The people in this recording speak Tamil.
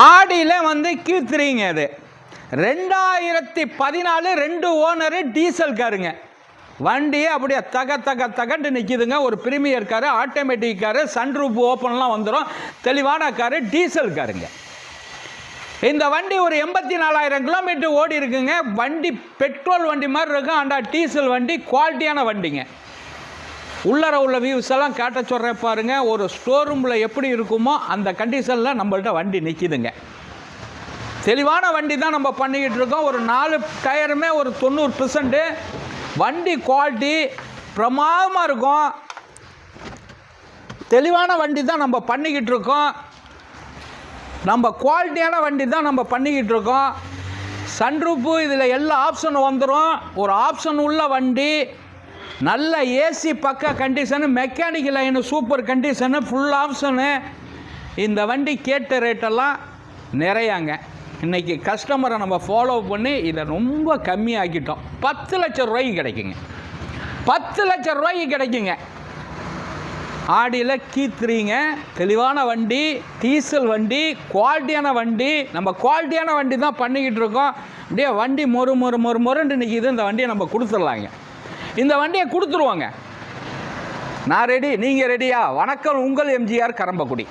ஆடியில் வந்து Q3ங்க. அது 2014 2 ஓனரு டீசல் காருங்க. வண்டியே அப்படியே தகண்டு நிற்கிதுங்க. ஒரு premier car, automatic car, sunroof ஓப்பன்லாம் வந்துடும். தெளிவான காரு, டீசல் காருங்க. இந்த வண்டி ஒரு 84,000 கிலோமீட்டர் ஓடி இருக்குங்க. வண்டி பெட்ரோல் வண்டி மாதிரி இருக்கும். ஆனால் டீசல் வண்டி குவாலிட்டியான வண்டிங்க. உள்ளர உள்ள வியூஸ் எல்லாம் காட்ட சொல்கிறேன் பாருங்க. ஒரு ஸ்டோர் ரூமில் எப்படி இருக்குமோ அந்த கண்டிஷனில் நம்மள்ட்ட வண்டி நிற்கிதுங்க. தெளிவான வண்டி தான் நம்ம பண்ணிக்கிட்டு இருக்கோம். ஒரு 4 டயருமே ஒரு 90%. வண்டி குவாலிட்டி பிரமாதமாக இருக்கும். தெளிவான வண்டி தான் நம்ம பண்ணிக்கிட்டு இருக்கோம். நம்ம குவாலிட்டியான வண்டி தான் நம்ம பண்ணிக்கிட்டு இருக்கோம். சன்ரூப்பு இதில் எல்லா ஆப்ஷனும் வந்துடும். ஒரு ஆப்ஷன் உள்ள வண்டி, நல்ல ஏசி பக்கா condition, mechanical line super condition, full option. இந்த வண்டி கேட்ட ரேட்டெல்லாம் நிறையாங்க. இன்றைக்கி கஸ்டமரை நம்ம ஃபாலோ பண்ணி இதை ரொம்ப கம்மியாக்கிட்டோம். 10 லட்சம் ரூபாய்க்கு கிடைக்குங்க. 10 லட்சம் ரூபாய்க்கு கிடைக்குங்க. ஆடியில் Q3ங்க. தெளிவான வண்டி, டீசல் வண்டி, குவாலிட்டியான வண்டி. நம்ம குவாலிட்டியான வண்டி தான் பண்ணிக்கிட்டு இருக்கோம். அப்படியே வண்டி மொறுண்டு நிற்கிது. இந்த வண்டியை நம்ம கொடுத்துடலாங்க. இந்த வண்டியை கொடுத்துருவோங்க. நான் ரெடி, நீங்கள் ரெடியா? வணக்கம், உங்கள் எம்ஜிஆர் கரம்பக்குடி.